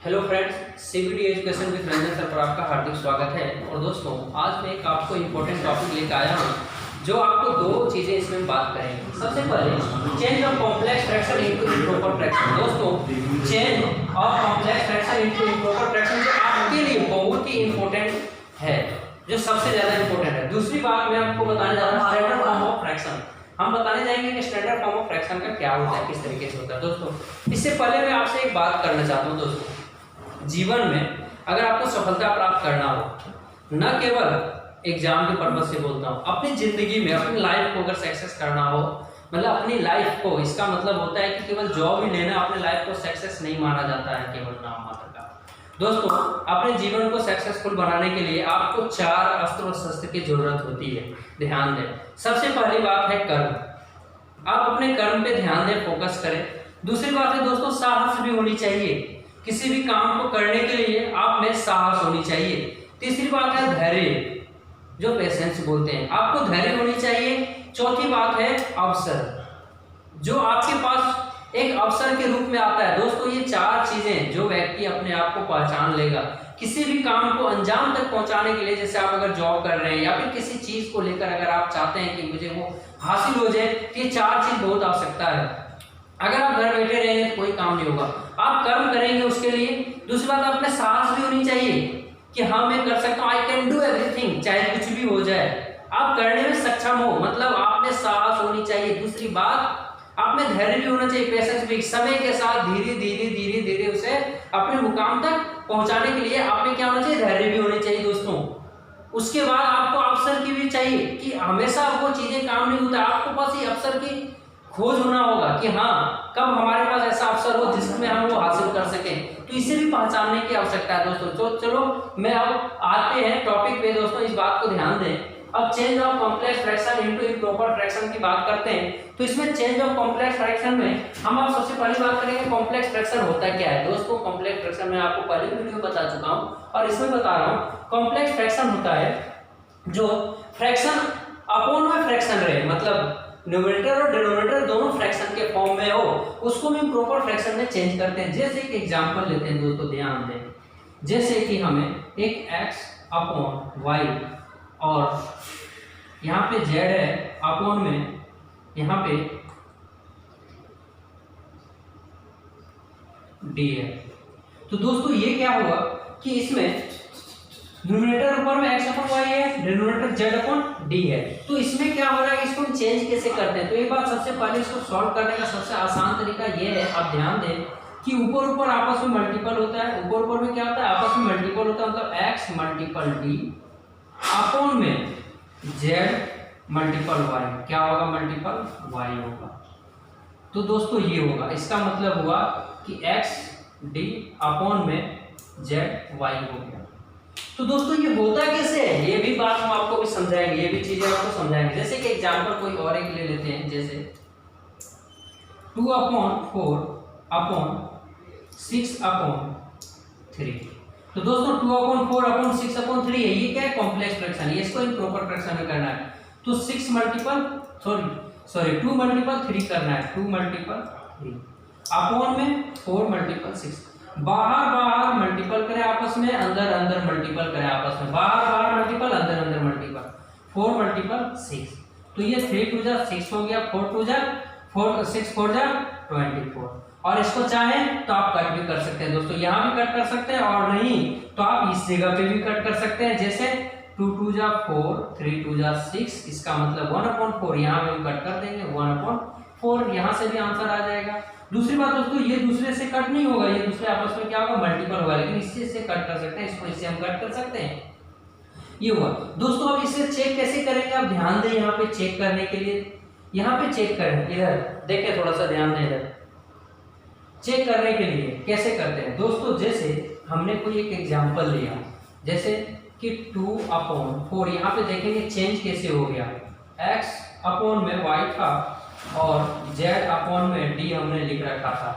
Hello friends, CBD education with Ranjan sir पर आपका हार्दिक स्वागत है। और दोस्तों, आज मैं एक आपको इम्पोर्टेंट टॉपिक लेकर आया हूँ जो आपको दो चीज़ें इसमें बात करेंगे। सबसे पहले change of complex fraction into improper fraction. दोस्तों, change of complex fraction into improper fraction जो आपके लिए बहुत ही इम्पोर्टेंट है, जो सबसे ज़्यादा इम्पोर्टेंट है। दूसरी बात मैं आपको बताने जा रहा हूँ स्टैंडर्ड फॉर्म ऑफ फ्रैक्शन। हम बताने जाएंगे कि स्टैंडर्ड फॉर्म ऑफ फ्रैक्शन का क्या होता है, किस तरीके से होता है। दोस्तों, इससे पहले मैं आपसे एक बात करना चाहता हूँ। दोस्तों, जीवन में अगर आपको सफलता प्राप्त करना हो, न केवल एग्जाम के पर्पज से बोलता हूँ, अपनी जिंदगी में अपनी लाइफ को अगर सक्सेस करना हो, मतलब अपनी लाइफ को, इसका मतलब होता है कि केवल जॉब ही लेना अपनी लाइफ को सक्सेस नहीं माना जाता है, केवल नाम मात्र का। दोस्तों, अपने जीवन को सक्सेसफुल बनाने के लिए आपको 4 अस्त्र और शस्त्र की जरूरत होती है। ध्यान दें। सबसे पहली बात है कर्म। आप अपने कर्म पे ध्यान दें, फोकस करें। दूसरी बात है दोस्तों, साहस भी होनी चाहिए। किसी भी काम को करने के लिए आप में साहस होनी चाहिए। तीसरी बात है धैर्य, जो पेशेंस बोलते हैं, आपको धैर्य होनी चाहिए। चौथी बात है अवसर, जो आपके पास एक अवसर के रूप में आता है। दोस्तों, ये 4 चीजें जो व्यक्ति अपने आप को पहचान लेगा, किसी भी काम को अंजाम तक पहुंचाने के लिए, जैसे आप अगर जॉब कर रहे हैं या फिर किसी चीज को लेकर अगर आप चाहते हैं कि मुझे वो हासिल हो जाए, तो ये 4 चीज बहुत आवश्यकता है। अगर आप घर बैठे रहेंगे तो कोई काम नहीं होगा, आप कर्म करेंगे उसके लिए। दूसरी बात, आप में साहस भी होनी चाहिए कि हाँ मैं कर सकता हूँ, आई कैन डू एवरीथिंग, चाहे कुछ भी हो जाए, आप करने में सक्षम हो, मतलब आप में साहस होनी चाहिए। दूसरी बात, आप में धैर्य भी होना चाहिए, पेशेंस भी। समय के साथ धीरे धीरे उसे अपने मुकाम तक पहुंचाने के लिए आप में क्या होना चाहिए, धैर्य भी होनी चाहिए। दोस्तों, उसके बाद आपको अवसर की भी चाहिए कि हमेशा वो चीजें काम नहीं होता, आपको पास ये अवसर की खोज होना होगा कि हाँ कब हमारे पास ऐसा अवसर हो जिसमें हम वो हासिल कर सकें। तो इसे भी पहचानने की आवश्यकता है। दोस्तों, तो चलो मैं अब आते हैं टॉपिक पे। दोस्तों, इस बात को ध्यान दें। अब change of complex fraction into improper fraction की बात करते हैं। तो इसमें चेंज ऑफ कॉम्प्लेक्स फ्रैक्शन में हम आप सबसे पहली बात करेंगे कॉम्प्लेक्स फ्रैक्शन होता क्या है। दोस्तों, कॉम्प्लेक्स फ्रैक्शन में आपको पहले वीडियो बता चुका हूँ और इसमें बता रहा हूँ। कॉम्प्लेक्स फ्रैक्शन होता है जो फ्रैक्शन अपॉन में फ्रैक्शन रहे, मतलब न्यूमरेटर और डिनोमिनेटर दोनों फ्रैक्शन के फॉर्म में हो, उसको हम प्रॉपर फ्रैक्शन में चेंज करते हैं। जैसे एक एग्जांपल लेते हैं दोस्तों, ध्यान दें। जैसे कि हमें एक x अपॉन y और यहाँ पे z है, अपॉन में यहाँ पे d है। तो दोस्तों, ये क्या हुआ कि इसमें न्यूमरेटर ऊपर में x अपॉन y है, डिनोमिनेटर z अपॉन d है। तो इसमें क्या हो रहा है, इसको हम चेंज कैसे करते हैं। तो एक बात, सबसे पहले इसको सॉल्व करने का सबसे आसान तरीका ये है, आप ध्यान दें कि ऊपर ऊपर आपस में मल्टीपल होता है। ऊपर ऊपर में क्या होता है, आपस में मल्टीपल होता है, मतलब x मल्टीपल d अपॉन में z मल्टीपल y, क्या होगा, मल्टीपल y होगा। तो दोस्तों, ये होगा, इसका मतलब हुआ कि x d अपॉन में z y हो गया। तो दोस्तों, ये होता कैसे है, ये भी बात हम आपको भी समझाएंगे, ये भी चीजें आपको समझाएंगे। जैसे कि एग्जांपल कोई और एक ले लेते हैं, जैसे 2 अपॉन 4 अपॉन 6 अपॉन 3। तो दोस्तों, 2 अपॉन 4 अपॉन 6 अपॉन 3 है, ये क्या है, कॉम्प्लेक्स फ्रैक्शन है, इसको इम्प्रॉपर फ्रैक्शन में करना है। तो 6 मल्टीपल 2 मल्टीपल 3 करना है, 2 मल्टीपल 3 अपॉन में 4 मल्टीपल 6। बाहर मल्टीपल करें आपस में, अंदर मल्टीपल करें आपस में, बाहर मल्टीपल, अंदर मल्टीपल, 4 मल्टीपल 6। तो ये 3 2 जा 6 हो गया, 4 2 जा 4 6 4 जा 24। और इसको चाहें तो आप कट भी कर सकते हैं। दोस्तों, यहाँ भी कट कर सकते हैं, और नहीं तो आप इस जगह पे भी कट कर सकते हैं। जैसे 2 2 जा 4, 3 2 जा 6, इसका मतलब 1/4, यहाँ पे हम कट कर देंगे 1/4, यहाँ से भी आंसर आ जाएगा। दूसरी बात दोस्तों, ये दूसरे से कट नहीं होगा, ये दूसरे आपस में क्या होगा, मल्टीपल होगा, लेकिन इससे कट कर सकते हैं, इसको इससे हम कट कर सकते हैं। ये हुआ। दोस्तों, अब इसे चेक कैसे करेंगे, आप ध्यान दें। यहाँ पे चेक करने के लिए, यहाँ पे चेक करें, इधर देखें, थोड़ा सा ध्यान दें। इधर चेक करने के लिए कैसे करते हैं दोस्तों, जैसे हमने कोई एक एग्जाम्पल लिया, जैसे कि 2 अपॉन 4, यहाँ पे देखेंगे चेंज कैसे हो गया, x अपॉन में y था और z अपॉन में d हमने लिख रखा था।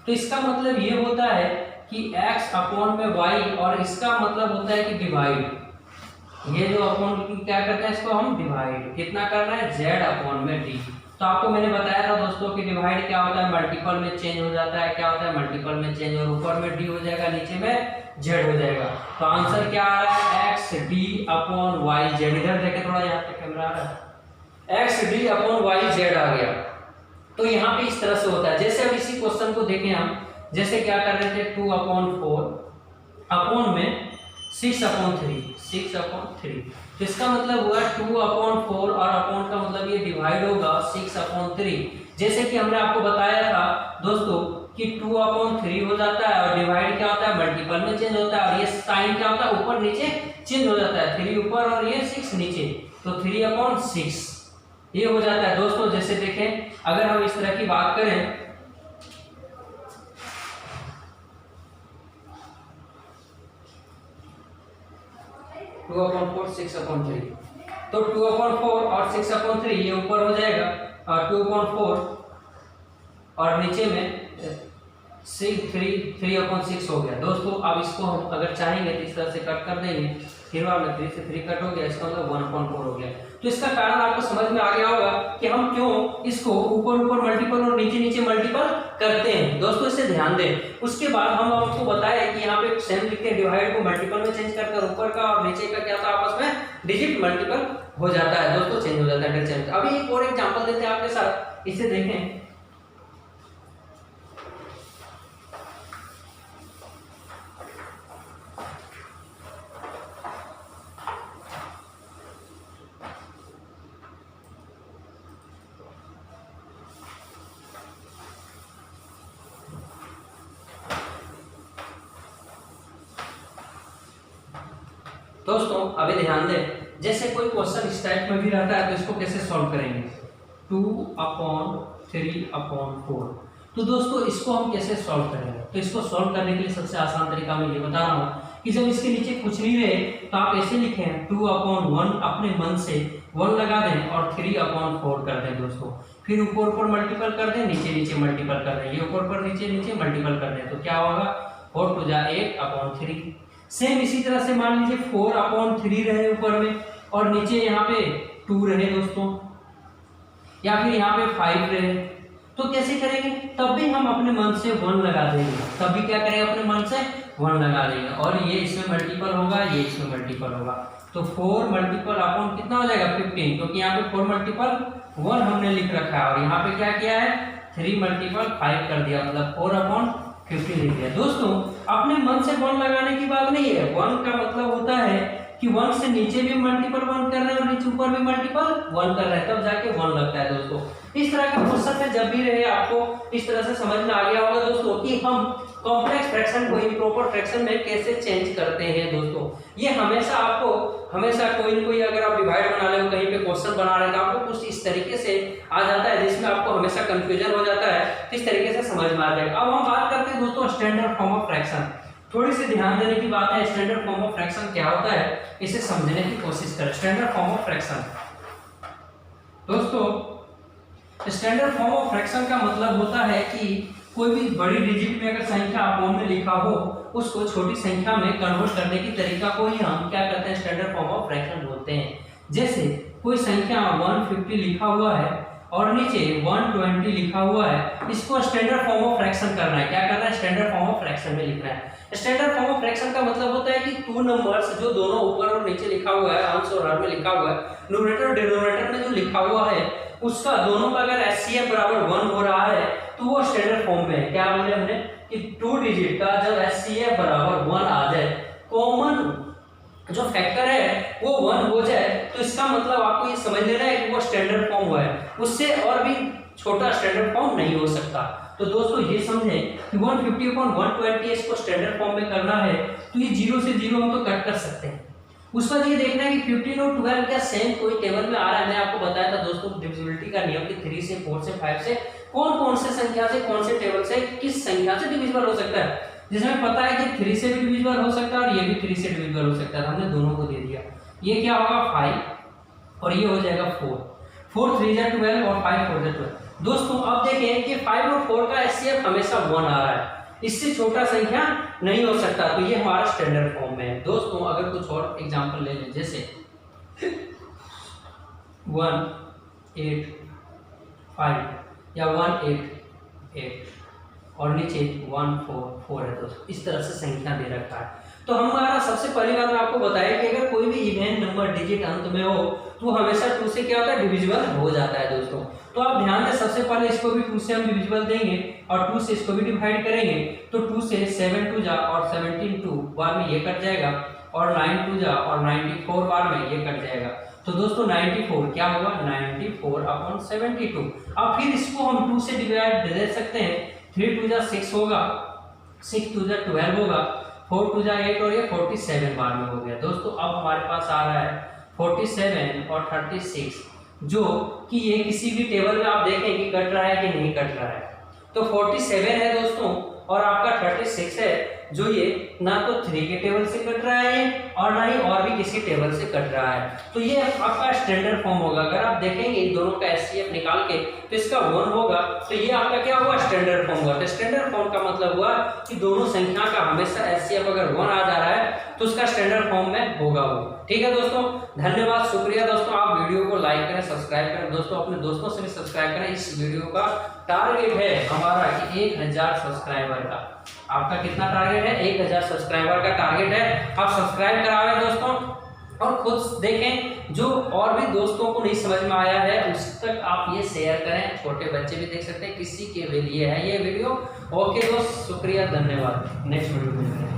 तो इसका मतलब ये होता है कि x अपॉन में y, और इसका मतलब होता है कि डिवाइड। ये जो अपॉन क्या करते हैं, इसको हम डिवाइड कितना करना है, z अपॉन में d। तो आपको मैंने बताया था दोस्तों कि डिवाइड क्या होता है, मल्टीपल में चेंज हो जाता है, क्या होता है मल्टीपल में चेंज, और ऊपर में डी हो जाएगा, नीचे में जेड हो जाएगा। तो आंसर क्या आ रहा है, x d upon y z. इधर देखे थोड़ा, यहाँ पे कैमरा आ रहा है, x d upon y z आ गया। तो यहाँ पे इस तरह से होता है। जैसे अब इसी क्वेश्चन को देखें हम, जैसे क्या कर रहे थे 2/4 अपॉन में 6/3। तो इसका मतलब हुआ 2/4 और अपॉन का मतलब ये डिवाइड होगा 6/3। जैसे कि हमने आपको बताया था दोस्तों कि 2/3 हो जाता है और डिवाइड क्या होता है, मल्टीपल में चेंज होता है, और ये साइन क्या होता है, ऊपर नीचे चेंज हो जाता है, 3 ऊपर और ये 6 नीचे, तो 3/6 ये हो जाता है दोस्तों। जैसे देखें अगर हम इस तरह की बात करें, टू अपॉन 4 6/3, तो 2/4 और 6/3 ये ऊपर हो जाएगा, और 2/4 और नीचे में 3/6 हो गया दोस्तों। अब इसको हम अगर चाहेंगे तो इस तरह से कट कर देंगे, 3 से 3 कट हो गया, इसका मतलब 1/4 हो गया। तो इसका कारण आपको समझ में आ गया होगा कि हम क्यों इसको ऊपर ऊपर मल्टीपल और नीचे नीचे मल्टीपल करते हैं दोस्तों, इसे ध्यान दें। उसके बाद हम आपको बताएं कि यहाँ पे सेम लिखते हैं, डिवाइड को मल्टीपल में चेंज करकर ऊपर का और नीचे का क्या था आपस में डिजिट मल्टीपल हो जाता है दोस्तों, चेंज हो जाता है चेंज। अभी एक और एग्जांपल देते हैं आपके साथ, इसे देखें। दोस्तों अभी ध्यान दें, जैसे कोई क्वेश्चन इस टाइप में भी रहता है तो इसको कैसे सॉल्व करेंगे, 2/3/4। तो दोस्तों इसको हम कैसे सॉल्व करेंगे, तो इसको सॉल्व करने के लिए सबसे आसान तरीका मैं ये बता रहा हूँ कि जब इसके नीचे कुछ नहीं रहे तो आप ऐसे लिखें 2/1, अपने मन से 1 लगा दें और 3/4 कर दें दोस्तों। फिर ऊपर ऊपर मल्टीपल कर दें, नीचे नीचे मल्टीपल कर दें, ये ऊपर ऊपर नीचे नीचे मल्टीपल कर दें, तो क्या होगा 4 2 जा 8/3। सेम इसी तरह से मान लीजिए 4/3 रहे ऊपर में और नीचे यहाँ पे 2 रहे दोस्तों, या फिर यहाँ पे 5 रहे, तो कैसे करेंगे, तब भी हम अपने मन से 1 लगा देंगे, तब भी क्या करेंगे अपने मन से 1 लगा देंगे, और ये इसमें मल्टीपल होगा, ये इसमें मल्टीपल होगा, तो 4 मल्टीपल अपॉन कितना हो जाएगा 15, क्योंकि यहाँ पे 4 मल्टीपल 1 हमने लिख रखा है, और यहाँ पे क्या किया है 3 मल्टीपल 5 कर दिया, मतलब 4/15 लिख दिया। दोस्तों अपने मन से 1 लगाने की बात नहीं है, 1 का मतलब होता है कि 1 से नीचे भी मल्टीपल 1 कर रहे हैं और नीचे ऊपर भी मल्टीपल 1 कर रहे हैं, तब जाके 1 लगता है दोस्तों। इस तरह के क्वेश्चन में जब भी रहे आपको इस तरह से समझ में आ गया होगा दोस्तों कि हम कॉम्प्लेक्स फ्रैक्शन को इम्प्रॉपर फ्रैक्शन में कैसे चेंज करते हैं दोस्तों। ये हमेशा आपको कोई न कोई अगर आप डिवाइड बना रहे हो, कहीं पे क्वेश्चन बना रहे हैं तो आपको कुछ इस तरीके से आ जाता है जिसमें आपको हमेशा कंफ्यूजन हो जाता है, इस तरीके से समझ में आ जाएगा। अब हम बात करते हैं दोस्तों स्टैंडर्ड फॉर्म ऑफ फ्रैक्शन। थोड़ी सी ध्यान देने की बात है, स्टैंडर्ड फॉर्म ऑफ फ्रैक्शन क्या होता है इसे समझने की कोशिश करें। स्टैंडर्ड फॉर्म ऑफ फ्रैक्शन दोस्तों, स्टैंडर्ड फॉर्म ऑफ फ्रैक्शन का मतलब होता है कि कोई भी बड़ी डिजिट में अगर संख्या अपॉन में लिखा हो उसको छोटी संख्या में कन्वर्ट करने की तरीका को ही हम क्या करते हैं स्टैंडर्ड फॉर्म ऑफ फ्रैक्शन बोलते हैं। जैसे कोई संख्या 150 लिखा हुआ है और नीचे 120 लिखा हुआ है, इसको स्टैंडर्ड फॉर्म ऑफ फ्रैक्शन करना है। क्या करना है, स्टैंडर्ड फॉर्म ऑफ फ्रैक्शन में लिखना है। स्टैंडर्ड फॉर्म ऑफ फ्रैक्शन का मतलब होता है कि 2 नंबर्स जो दोनों ऊपर और नीचे लिखा हुआ है, अंश और हर में लिखा हुआ है, न्यूमरेटर और डिनोमिनेटर में जो लिखा हुआ है उसका दोनों का अगर HCF बराबर 1 हो रहा है तो वो स्टैंडर्ड फॉर्म में है। क्या बोले हमने कि 2 डिजिट का जब HCF बराबर 1 आ जाए, कॉमन जो फैक्टर है वो 1 हो जाए, तो इसका मतलब आपको ये समझ लेना है कि वो स्टैंडर्ड फॉर्म हुआ है, उससे और भी छोटा स्टैंडर्ड फॉर्म नहीं हो सकता। तो दोस्तों ये समझें कि 150/120 इसको स्टैंडर्ड फॉर्म में करना है तो ये 0 से 0 हम तो कट कर सकते हैं। उस पर ये देखना है कि 15 और 12 क्या सेम कोई टेबल में आ रहा है। मैंने आपको बताया था दोस्तों डिविजिबिलिटी का नियम कि 3 से 4 से 5 से कौन कौन से संख्या से कौन से टेबल से किस संख्या से डिविजिबल हो सकता है। जिसमें पता है कि 3 से भी डिविजिबल हो सकता है और ये भी 3 से डिविजिबल हो सकता है, हमने दोनों को दे दिया। ये क्या होगा 5 और ये हो जाएगा 4, 4 3 जा 12 और 5 4 जा 12। दोस्तों अब देखें कि 5 और 4 का HCF हमेशा 1 आ रहा है, इससे छोटा संख्या नहीं हो सकता, तो ये हमारा स्टैंडर्ड फॉर्म में है। दोस्तों अगर कुछ और एग्जांपल ले लें, जैसे 1 8 5 या 188 और नीचे 144 है दोस्तों। इस तरह से संख्या दे रखा है। तो हमारा सबसे पहली बात मैं आपको बताया कि अगर कोई भी इवन नंबर डिजिट अंत में हो तो हमेशा 2 से क्या होता है, डिविजिबल हो जाता है दोस्तों। तो आप ध्यान दें, सबसे पहले इसको भी 2 से हम डिविजिबल देंगे और 2 से इसको भी डिवाइड करेंगे। तो 2 से 7 2 जा और 17 2 बार में ये कट जाएगा और 9 2 जा और 94 बार में ये कट जाएगा। तो दोस्तों 94 क्या होगा, 94/72। अब फिर इसको हम 2 से डिवाइड दे सकते हैं। 3 2 जा 6 होगा, 6 2 जा 12 होगा, 4 2 जा 8 और ये 47 बार में हो गया दोस्तों। अब हमारे पास आ रहा है 47 और 36, जो कि ये किसी भी टेबल में आप देखें कि कट रहा है कि नहीं कट रहा है। तो 47 है दोस्तों और आपका 36 है, जो ये ना तो 3 के टेबल से कट रहा है और ना ही और भी किसी टेबल से कट रहा है। तो ये आपका स्टैंडर्ड फॉर्म होगा। अगर आप देखेंगे इन दोनों का एचसीएफ निकाल के तो इसका 1 होगा, तो ये आपका क्या हुआ, स्टैंडर्ड फॉर्म हुआ। तो स्टैंडर्ड फॉर्म का मतलब हुआ कि दोनों संख्या का हमेशा एचसीएफ अगर 1 आ जा रहा है तो उसका स्टैंडर्ड फॉर्म में होगा वो। ठीक है दोस्तों, धन्यवाद, शुक्रिया दोस्तों। आप वीडियो को लाइक करें, सब्सक्राइब करें दोस्तों, अपने दोस्तों से भी सब्सक्राइब करें। इस वीडियो का टारगेट है हमारा कि 1000 सब्सक्राइबर का। आपका कितना टारगेट है, 1000 सब्सक्राइबर का टारगेट है। आप सब्सक्राइब करावें दोस्तों और खुद देखें। जो और भी दोस्तों को नहीं समझ में आया है उस तक आप ये शेयर करें, छोटे बच्चे भी देख सकते हैं, किसी के लिए है ये वीडियो। ओके दोस्त, शुक्रिया, धन्यवाद। नेक्स्ट वीडियो में मिलेंगे।